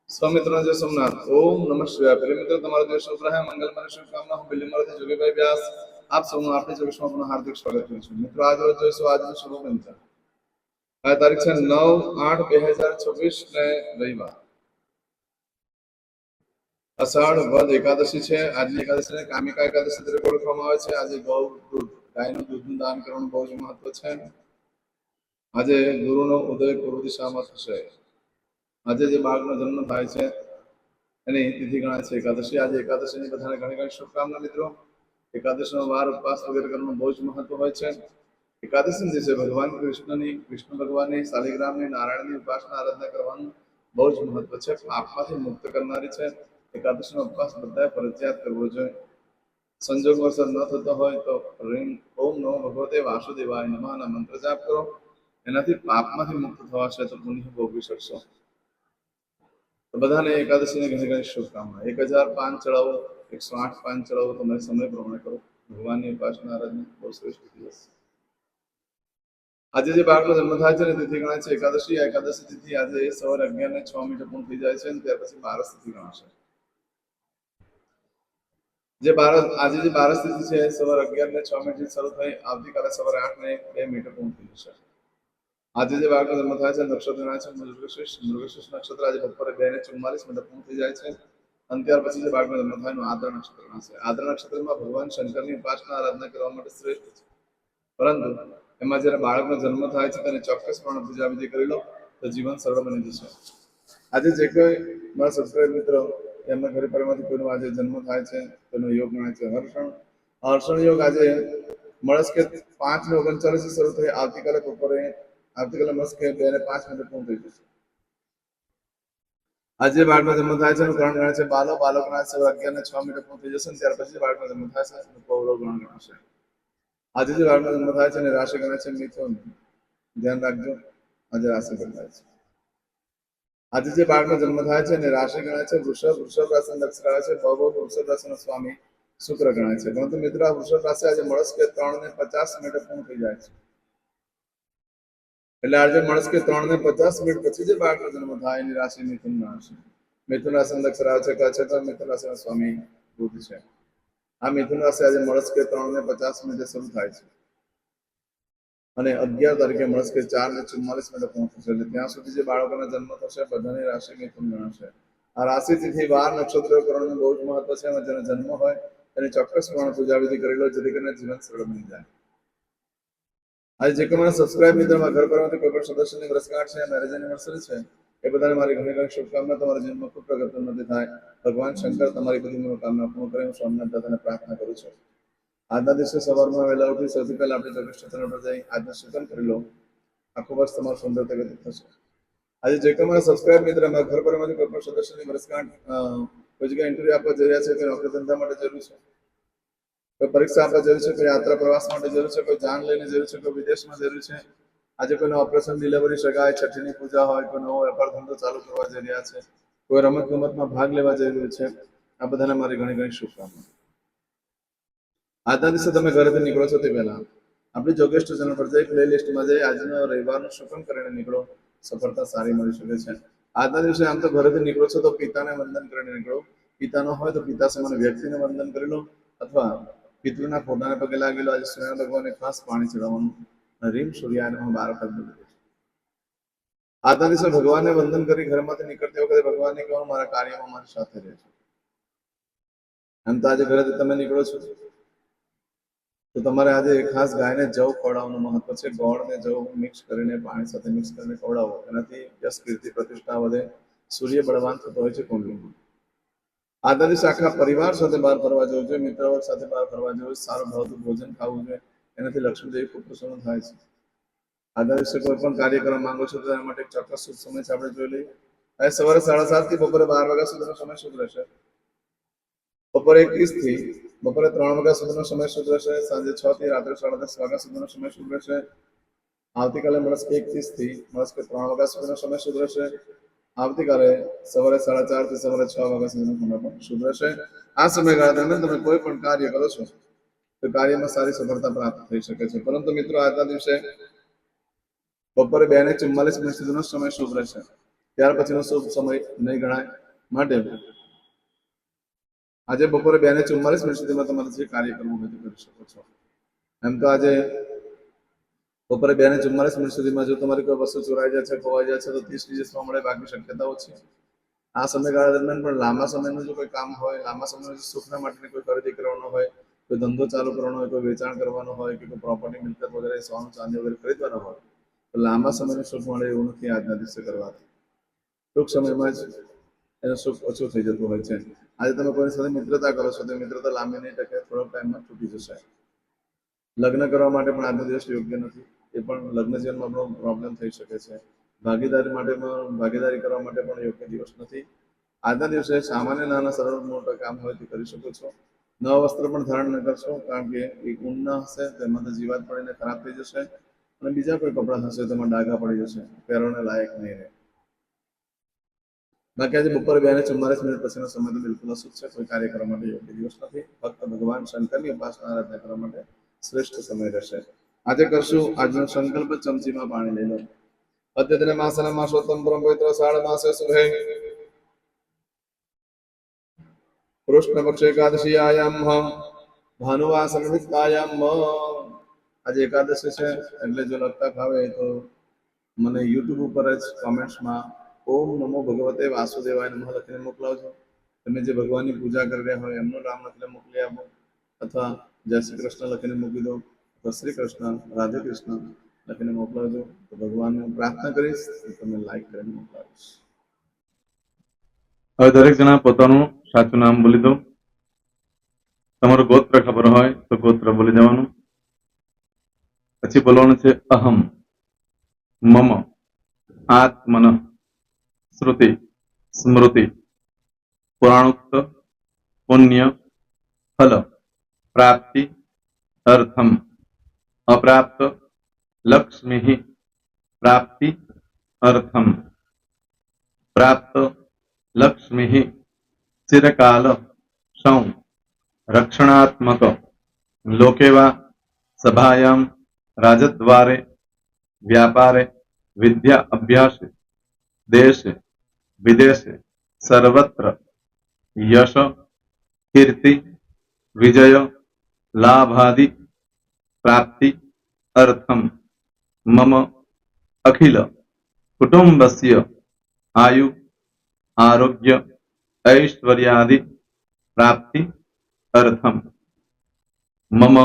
સ્વામિત્રનો જય સોમનાથ. ઓમ નમઃ શિવાય. પ્રિય મિત્રો, તમારો દિવસ શુભ રહે. મંગલમય શુભકામના. હું બિલીમોરાથી જોગીભાઈ વ્યાસ આપ સૌનું આપણી જોગેશમાં પુનઃ હાર્દિક સ્વાગત કરું છું. મિત્રો, આજ રોજ જોઈશું આજનું શુભ પંચાંગ. આ તારીખ છે 9/8/2026 ને રવિવાર. અષાઢ વદ એકાદશી છે. આજની એકાદશીને કામિકા એકાદશી તરીકે ઓળખવામાં આવે છે. આજે ગૌ દૂધ, ગાયનું દૂધનું દાન કરવાનું બહુ જ મહત્વ છે. આજે ગુરુનો ઉદય પૂર્વ દિશામાં થશે. આજે જે બાળકનો જન્મ થાય છે એની તિથિ ગણાય છે એકાદશી. આજે એકાદશીની બધાને ઘણી ઘણી શુભકામના મિત્રો. એકાદશીનો વાર ઉપવાસ વગેરે કરવાનું બહુ જ મહત્વ હોય છે. એકાદશી દિવસે ભગવાન કૃષ્ણ ભગવાનની શાલિગ્રામની નારાયણની ઉપાસના આરાધના કરવાનું બહુ જ મહત્વ છે. પાપમાંથી મુક્ત કરનારી છે. એકાદશીનો ઉપવાસ બધાએ ફરજિયાત કરવો જોઈએ. સંજોગ વરસાદ ન થતો હોય તો ઓમ નમો ભગવતે વાસુદેવાય નમઃના મંત્ર જાપ કરો. એનાથી પાપમાંથી મુક્ત થવાશે તો પુણ્ય ભોગવી શકશો. તો બધાને એકાદશીની ઘણી ઘણી શુભકામના. 1005 ચડાવો, 108 પાન ચડાવો, તમે સમય પ્રમાણે કરો. ભગવાનની ઉપાસના આરાધના બહુ શ્રેષ્ઠ દિવસ. આજે જે બાળકનો જન્મ થાય છે ને તિથિ ગણાય છે એકાદશી. આ એકાદશી તિથિ આજે સવારે 11:06 પૂર્ણ થઈ જાય છે અને ત્યાર પછી બારસ તિથિ ગણાશે. આજે જે બારસ તિથિ છે સવારે 11:06 શરૂ થઈ આવતીકાલે સવારે 8:02 પૂર્ણ થઈ જશે. આજે જે બાળકનો જન્મ થાય છે નક્ષત્ર ગણાય છે મૃગશીર્ષ. મૃગશીર્ષ નક્ષત્ર આજે બપોરે 2:44 પૂર્ણ થઈ જાય છે અને ત્યાર પછી જે બાળકનો જન્મ થાય એનું આદ્ર નક્ષત્ર ગણાશે. આદ્ર નક્ષત્રમાં ભગવાન શંકરની ઉપાસના આરાધના કરવા માટે શ્રેષ્ઠ છે. પરંતુ એમાં જયારે બાળકનો જન્મ થાય છે તેને ચોક્કસપણે પૂજા વિધિ કરી લો તો જીવન સરળ બની જશે. આજે જે કોઈ મારા સબસ્ક્રાઇબ મિત્રો એમના ઘરે પરિવારમાંથી કોઈનો આજે જન્મ થાય છે તેનો યોગ ગણાય છે હર્ષણ યોગ. આજે મળસ્કે 5:39 શરૂ થઈ આવતીકાલે મળસ્કે 2:05 પૂર્ણ થઈ જશે. આજે બાળકનો જન્મ થાય છે એનું ગ્રહણ ગણાય છે બાલો. બાલો ગણાય છે 11:06 પૂર્ણ થઈ જશે ત્યાર પછી બાળકનો જન્મ થાય છે પૌરો ગ્રહણ ગણાશે. આજે જે બાળકનો જન્મ થાય છે એની રાશિ ગણાય છે મિથુન. ધ્યાન રાખજો, આજે રાશિ બદલાય છે. આજે જે બાળકનો જન્મ થાય છે એની રાશિ ગણાય છે વૃષભ. વૃષભ રાશિ લક્ષ છે બહુ વૃષભ રાશિનો સ્વામી શુક્ર ગણાય છે. પરંતુ મિત્રો આ વૃષભ રાશિ આજે મળસ્કે 3:50 પૂર્ણ થઈ જાય છે. એટલે આજે મળસ્કે 3:50 પછી જે બાળકનો જન્મ થાય એની રાશિ મિથુન ગણાશે. મિથુન રાશિ લક્ષ છે તો મિથુન રાશિનો સ્વામી બુધ છે. આ મિથુન રાશિ આજે મળસ્કે 3:50 શરૂ થાય છે અને 11 તારીખે મળસ્કે 4:44 પૂર્ણ થશે. એટલે ત્યાં સુધી જે બાળકોના જન્મ થશે બધાની રાશિ મિથુન ગણાશે. આ રાશિ તિથિ વાર નક્ષત્રો કરવાનું બહુ જ મહત્વ છે. એમાં જેનો જન્મ હોય તેની ચોક્કસપણે પૂજા વિધિ કરી લો જેથી કરીને જીવન સરળ બની જાય. આજે જે કોઈ મારા સબસ્ક્રાઇબ મિત્રમાં ઘર પરમાંથી કોઈ પણ સદસ્યની વર્ષગાંઠ છે, મેરેજ એનિવર્સરી છે, એ બધાને મારી ઘણી ઘણી શુભકામના. તમારા જીવનમાં ખૂબ પ્રગતિ ઉન્નતિ થાય. ભગવાન શંકર તમારી બધી મનોકામના પૂર્ણ કરે હું સ્વામિનાથ દાદાને પ્રાર્થના કરું છું. આજના દિવસે સવારમાં વહેલા ઉઠી સૌથી પહેલા આપણે જોગેશ ચેનલ પર જઈ આજનું સૂચન કરી લો. આખું વર્ષ તમારું સુંદર વ્યતીત થશે. આજે જે કોઈ મારા સબસ્ક્રાઇબ મિત્ર ઘર પરમાંથી કોઈ પણ સદસ્યની વર્ષગાંઠ કોઈ જગ્યાએ ઇન્ટરવ્યુ આપવા જઈ રહ્યા છે, કોઈ નોકરી ધંધા માટે જરૂર છે, કોઈ પરીક્ષા આપવા જરૂર છે, કોઈ યાત્રા પ્રવાસ માટે જરૂર છે, કોઈ જાન લઈને જરૂર છે, કોઈ વિદેશમાં જરૂર છે. આજે કોઈને ઓપરેશન ડિલિવરી સગાઈ છઠ્ઠીની પૂજા હોય, કોઈ નવો વેપાર ધંધો ચાલુ કરવા જઈ રહ્યા છે, કોઈ રમત ગમતમાં ભાગ લેવા જઈ રહ્યું છે, આ બધાને મારી ઘણી ઘણી શુભકામના. આજના દિવસે તમે ઘરેથી નીકળો છો તે પહેલા આપણી જોગેશ ચેનલ પર જઈ પ્લે લિસ્ટમાં જઈ આજનો રવિવારનું શુકન કરીને નીકળો. સફળતા સારી મળી શકે છે. આજના દિવસે આમ તો ઘરેથી નીકળો છો તો પિતાને વંદન કરીને નીકળો. પિતા ન હોય તો પિતા સમાન વ્યક્તિને વંદન કરી લો અથવા પિતૃના ફોટાને પગે લાગી લો. આજે સૂર્ય ભગવાનને ખાસ પાણી ચડાવવાનું. રીમ સૂર્યાને 12 વખત બોલી. આજના દિવસે ભગવાનને વંદન કરી ઘરમાંથી નીકળતી વખતે ભગવાનને કહો મારા કાર્યમાં મારી સાથે રહેજો. એમ તો આજે ઘરેથી તમે નીકળો છો તો તમારે આજે ખાસ ગાયને જવ ખવડાવવાનું મહત્વ છે. ગોળને જવ મિક્સ કરીને પાણી સાથે મિક્સ કરીને ખવડાવો. એનાથી યશ કીર્તિ પ્રતિષ્ઠા વધે. સૂર્ય બળવાન થતો હોય છે કુંડલીમાં. આજના દિવસે આખા પરિવાર સાથે બહાર ફરવા જવું જોઈએ. મિત્રો સાથે બહાર ફરવા જવું, સારું ભાવતું ભોજન ખાવું જોઈએ. એનાથી લક્ષ્મીદેવી ખૂબ પ્રસન્ન થાય છે. આજના દિવસે કોઈ પણ કાર્ય કરવા માંગો છો તો એના માટે ચોક્કસ સમય છે આપણે જોઈ લઈએ. આજે સવારે 7:30 થી બપોરે 12 વાગ્યા સુધીનો સમય શુભ રહેશે. બપોરે 1:30 થી બપોરે 3 વાગ્યા સુધીનો સમય શુભ રહેશે. સાંજે 6 થી રાત્રે 10:30 વાગ્યા સુધીનો સમય શુભ રહેશે. આવતીકાલે મળસ્કે 1:30 થી મળસ્કે 3 વાગ્યા સુધીનો સમય શુભ રહેશે. આવતીકાલે સવારે 4:30 થી સવારે 6 વાગ્યા સુધીનો સમય પણ શુભ રહેશે. આ સમયગાળા દરમિયાન તમે કોઈ પણ કાર્ય કરો છો તો કાર્યમાં સારી સફળતા પ્રાપ્ત થઈ શકે છે. પરંતુ મિત્રો આજના દિવસે બપોરે 2:44 સુધીનો સમય શુભ રહેશે. ત્યાર પછીનો શુભ સમય નહીં ગણાય. માટે આજે બપોરે 2:44 સુધીમાં તમારે જે કાર્ય કરવું હોય તે કરી શકો છો. એમ તો આજે બપોરે 2:44 સુધીમાં જો તમારી કોઈ વસ્તુ ચોરાઈ જાય છે, ખોવાઈ જાય છે, તો 30 ડિજિટ્સમાં મળે, બાકી શક્યતાઓ છે. આ સમયગાળા દરમિયાન પણ લાંબા સમયનું જો કોઈ કામ હોય, લાંબા સમયનું સુખના માટેની કોઈ ખરીદી કરવાનો હોય, કોઈ ધંધો ચાલુ કરવાનો હોય, કોઈ વેચાણ કરવાનું હોય, કે કોઈ પ્રોપર્ટી મિલકત વગેરે સોનું ચાંદી વગેરે ખરીદવાનો હોય, તો લાંબા સમયનું સુખ મળે એવું નથી આજના દિવસે કરવાથી. ટૂંક સમયમાં જ એનું સુખ ઓછું થઈ જતું હોય છે. આજે તમે કોઈની સાથે મિત્રતા કરો છો, તો મિત્રતા લાંબી નહીં ટકે, થોડોક ટાઈમમાં તૂટી જશે. લગ્ન કરવા માટે પણ આજનો દિવસ યોગ્ય નથી. એ પણ લગ્ન જીવનમાં પણ પ્રોબ્લેમ થઈ શકે છે. ભાગીદારી કરવા માટે પણ યોગ્ય દિવસ નથી. આજના દિવસે સામાન્ય નાના સરળ મોટા કામ હોય તે કરી શકો છો. નવા વસ્ત્ર પણ ધારણ ન કરશો, કારણ કે એક ઊન ન હશે તેમાં તો જીવાત પડીને ખરાબ થઈ જશે, અને બીજા કોઈ કપડાં હશે તેમાં ડાઘા પડી જશે, પહેરવાને લાયક નહીં રહે. બાકી આજે બપોરે 2:44 પછીનો સમય તો બિલકુલ અશુભ છે. કોઈ કાર્ય કરવા માટે યોગ્ય દિવસ નથી. ફક્ત ભગવાન શંકરની ઉપાસના આરાધના કરવા માટે શ્રેષ્ઠ સમય રહેશે. આજે કરશું આજનો સંકલ્પ: ચમચીમાં પાણી લઈ લો. અદ્યતન માસના માસોત્તમ પરમ પવિત્ર આષાઢ માસે શુભે કૃષ્ણ પક્ષ એકાદશીયામ ભાનુવાસનિતાયામ. આજે એકાદશી છે, એટલે જો લગતા ભાવે તો મને યુટ્યુબ ઉપર જ કોમેન્ટ્સમાં ઓમ નમો ભગવતે વાસુદેવાય નમઃ લખીને મોકલાવજો. તમે જે ભગવાનની પૂજા કરી રહ્યા હોય એમનું નામ લખીને મોકલી આપો, અથવા જય શ્રી કૃષ્ણ લખીને મૂકી દો, અથવા શ્રી કૃષ્ણ, રાધે કૃષ્ણ લખીને મોકલાવજો. તો ભગવાનને પ્રાર્થના કરીશ, તમે લાઈક કરીને મોકલાવીશ. હવે દરેક જણા પોતાનું સાચું નામ બોલી દો. તમારું ગોત્ર ખબર હોય તો ગોત્ર બોલી દેવાનું. પછી બોલવાનું છે અહમ, મમ, આત્મન, શ્રુતિ, સ્મૃતિ, પુરાણોક્ત, પુણ્ય, ફલ, પ્રાપ્તિ, અર્થમ, અપ્રાપ્ત, લક્ષ્મી, પ્રાપ્તિ, અર્થમ, પ્રાપ્ત, લક્ષ્મી, ચિરકાલ, સૌ, રક્ષણાત્મક, લોકેવા, સભાયામ, રાજદ્વારે, વ્યાપારે, વિદ્યા અભ્યાસે, દેશે વિદેશે, સર્વત્ર, યશ, કીર્તિ, વિજય, લાભાદિ, પ્રાપ્તિ, અર્થમ, મમ, અખિલ કુટુંબસ્ય, આયુ, આરોગ્ય, ऐश्वर्यादि, प्राप्ति, अर्थम, मम,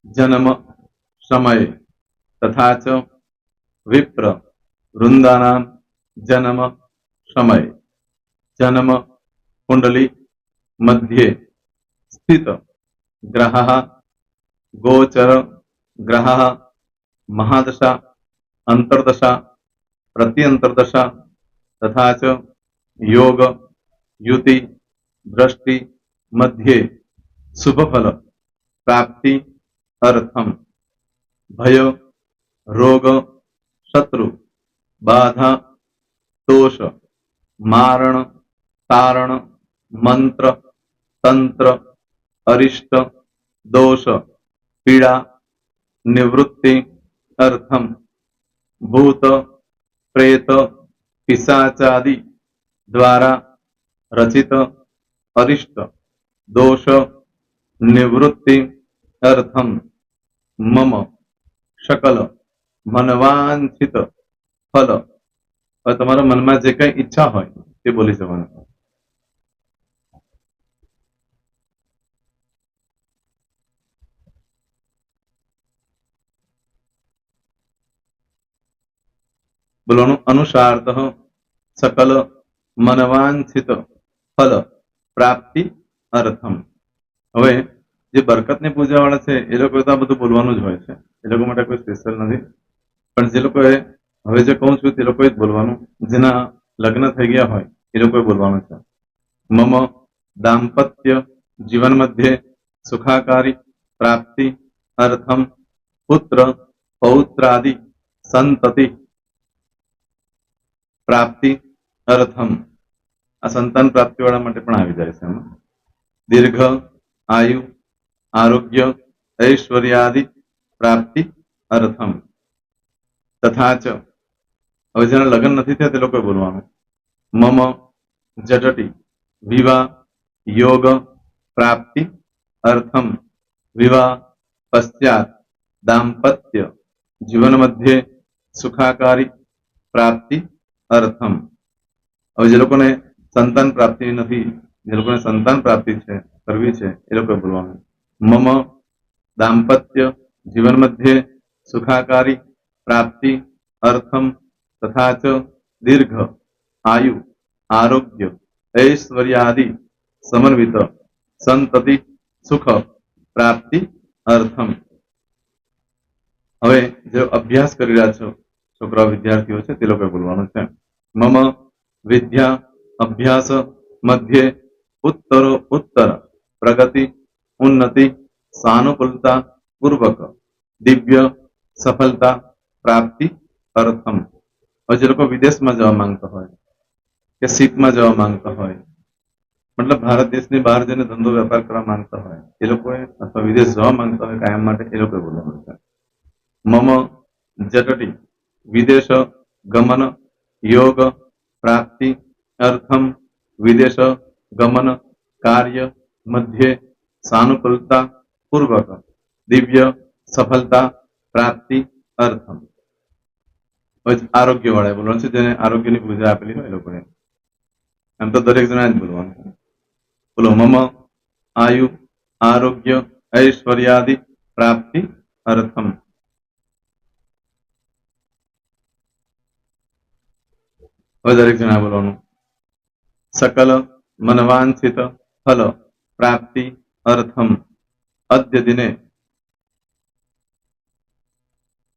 जन्म, समय, तथा च विप्र वृंदानां जन्म समय, जन्म कुंडली मध्ये स्थित ग्रहः, गोचर ग्रहः, महादशा, अंतर्दशा, प्रत्यंतर्दशा, तथा च योग, युति, दृष्टि मध्ये शुभ फल प्राप्ति अर्थम, भय, रोग, शत्रु, बाधा, दोष, मारण, तारण, मंत्र, तंत्र, अरिष्ट, दोष, पीड़ा, निवृत्ति अर्थम, भूत, प्रेत, पिशाचादि द्वारा रचित अरिष्ट दोष निवृत्ति अर्थम, मम सकल मनवांछित फल. હવે તમારા મનમાં જે કઈ ઈચ્છા હોય તે બોલી જવાનું. બોલવાનું અનુસારતઃ सकल मनवांछित फल प्राप्ति अर्थम. હવે જે બરકતની પૂજા વાળા છે એ લોકો તો આ બધું બોલવાનું જ હોય છે, એ લોકો માટે કોઈ સ્પેશિયલ નથી. પણ જે લોકોએ હવે જે કહું છું તે લોકોએ જ બોલવાનું, જેના લગ્ન થઈ ગયા હોય એ લોકોએ બોલવાનું છે. મમ દાંપત્ય જીવન મધ્યે સુખાકારી પ્રાપ્તિ અર્થમ પુત્ર પૌત્રાદિ સંતતિ પ્રાપ્તિ અર્થમ. આ સંતાન પ્રાપ્તિ વાળા માટે પણ આવી જાય છે એમાં. દીર્ઘ આયુ આરોગ્ય ऐश्वर्यादि प्राप्ति अर्थम. तथा च હવે જેના લગ્ન નથી થયા તે લોકોએ બોલવાનું. મમ જટટી વિવાહ યોગ પ્રાપ્તિ અર્થમ વિવાહ પશ્ચાત દાંપત્ય જીવન મધ્યે સુખાકારી પ્રાપ્તિ અર્થમ. હવે જે લોકોને સંતાન પ્રાપ્તિ નથી, જે લોકોને સંતાન પ્રાપ્તિ છે કરવી છે એ લોકોએ બોલવાનું. મમ દાંપત્ય જીવન મધ્યે સુખાકારી પ્રાપ્તિ અર્થમ તથા ચ દીર્ઘ આયુ આરોગ્ય ઐશ્વર્યાદિ સમન્વિત સંતતિ સુખ પ્રાપ્તિ અર્થમ. હવે જે અભ્યાસ કરી રહ્યા છો છોકરાઓ વિદ્યાર્થીઓ છે તે લોકોએ બોલવાનું છે. મમ વિદ્યા અભ્યાસ મધ્યે ઉત્તરો ઉત્તર પ્રગતિ ઉન્નતિ સાનુકૂલતા પૂર્વક દિવ્ય સફળતા પ્રાપ્તિ અર્થમ. હવે જે લોકો વિદેશમાં જવા માંગતા હોય કે સીટમાં જવા માંગતા હોય, મતલબ ભારત દેશની બહાર જઈને ધંધો વેપાર કરવા માંગતા હોય એ લોકોએ, અથવા વિદેશ જવા માંગતા હોય કાયમ માટે, એ લોકોએ બોલવાનું છે. મમ જટટી વિદેશ ગમન યોગ પ્રાપ્તિ અર્થમ વિદેશ ગમન કાર્ય મધ્યે સાનુકૂલતા પૂર્વક દિવ્ય સફળતા પ્રાપ્તિ અર્થમ. આરોગ્ય વાળા બોલવાનું છે, જેને આરોગ્યની પૂજા આપેલી હોય એ લોકોએ. એમ તો દરેક જણા જ બોલવાનું. બોલો. મમ આયુ આરોગ્ય ઐશ્વર્યાદિ પ્રાપ્તિ અર્થમ. હવે દરેક જણા બોલવાનું. સકલ મનવાંછિત ફલ પ્રાપ્તિ અર્થમ અદ્ય દિને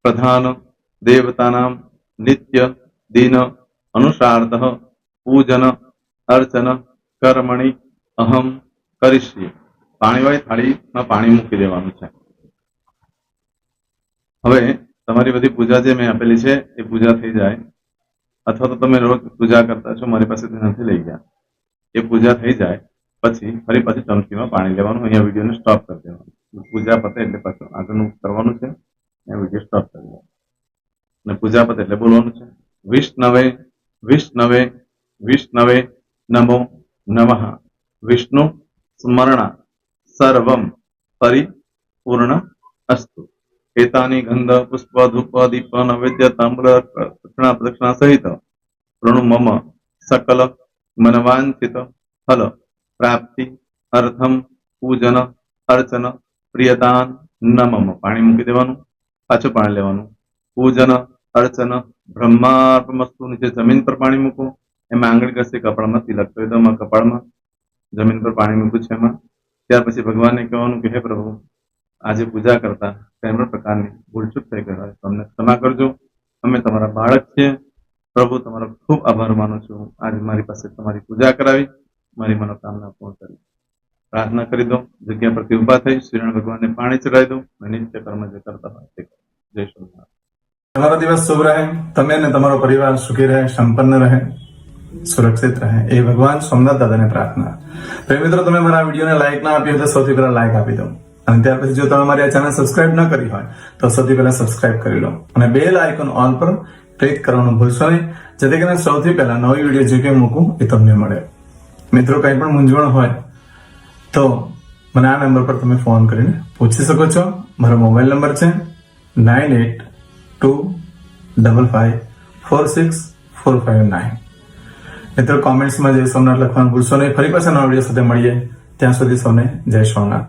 પ્રધાન દેવતાનામ નિત્ય દિન અનુસાર્ધ પૂજન અર્ચન કર્મણિ અહમ કરીશ્યે. પાણીવાળી થાળીમાં પાણી મૂકી દેવાનું છે. હવે તમારી બધી પૂજા જે મેં આપેલી છે એ પૂજા થઈ જાય, અથવા તો તમે રોજ પૂજા કરતા છો મારી પાસેથી નથી લઈ ગયા, એ પૂજા થઈ જાય પછી ફરી પાછી ચમચીમાં પાણી લેવાનું. અહીંયા વિડીયોને સ્ટોપ કરી દેવાનું. પૂજા પતે એટલે પાછું આગળનું કરવાનું છે. અહીંયા વિડીયો સ્ટોપ કરી દેવાનો અને પૂજા પતે એટલે બોલવાનું છે. વિષ્ણવે વિષ્ણવે વિષ્ણવે નમો નમઃ વિષ્ણુ સ્મરણ સર્વમ પરિપૂર્ણ અસ્તુ. એતાની ગંધ પુષ્પ ધૂપ દીપ નૈવેદ્ય તાંબૂલ દક્ષિણા પ્રદક્ષિણા સહિત પ્રણુ મમ સકલ મનવાંછિત ફલ પ્રાપ્તિ અર્થમ પૂજન અર્ચન પ્રિયતાન નમમ. પાણી મૂકી દેવાનું, પાછું પાણી લેવાનું. પૂજન અર્ચન બ્રહ્માર્પણમસ્તુ. નીચે જમીન પર પાણી મૂકો, એમાં આંગળી ઘસી કપાળમાં તિલક કરી દો. કપાળમાં જમીન પર પાણી મૂક્યું છે એમાં. ત્યાર પછી ભગવાનને કહેવાનું કે હે પ્રભુ, આજે પૂજા કરતા કોઈ પણ પ્રકારની ભૂલચૂક થઈ ગઈ હોય તો અમને ક્ષમા કરજો. અમે તમારા બાળક છીએ પ્રભુ, તમારો ખૂબ આભાર માનું છું. આજે મારી પાસે તમારી પૂજા કરાવી, મારી મનોકામના પૂર્ણ કરી. પ્રાર્થના કરી દો. જગ્યા પરથી ઉભા થઈ શ્રીનારાયણ ભગવાનને પાણી ચડાવી દો. નિત્ય કર્મ જે કરતા હોય તે કરો. જય શ્રી. તમારો દિવસ શુભ રહે. તમે અને તમારો પરિવાર સુખી રહે, સંપન્ન રહે, સુરક્ષિત રહે, એ ભગવાન સોમનાથ દાદાને પ્રાર્થના. પ્રિય મિત્રો, તમે મારા વિડીયોને લાઈક ના આપી હોય તો સૌથી પહેલા લાઈક આપી દો. અને ત્યાર પછી જો તમે મારી આ ચેનલ સબસ્ક્રાઇબ ન કરી હોય તો સૌથી પહેલા સબસ્ક્રાઇબ કરી લો અને બેલ આઇકોન ઓલ પર ક્લિક કરવાનું ભૂલશો નહીં, જેથી કરીને સૌથી પહેલા નવી વિડીયો જે કંઈ મૂકું એ તમને મળે. મિત્રો, કંઈ પણ મૂંઝવણ હોય તો મને આ નંબર પર તમે ફોન કરીને પૂછી શકો છો. મારો મોબાઈલ નંબર છે 9825546459. મિત્રો, કોમેન્ટ્સમાં જય સોમનાથ લખવાનું ભૂલશો નહીં. ફરી પાછા નવા વિડીયો સાથે મળીએ. ત્યાં સુધી સૌને જય સોમનાથ.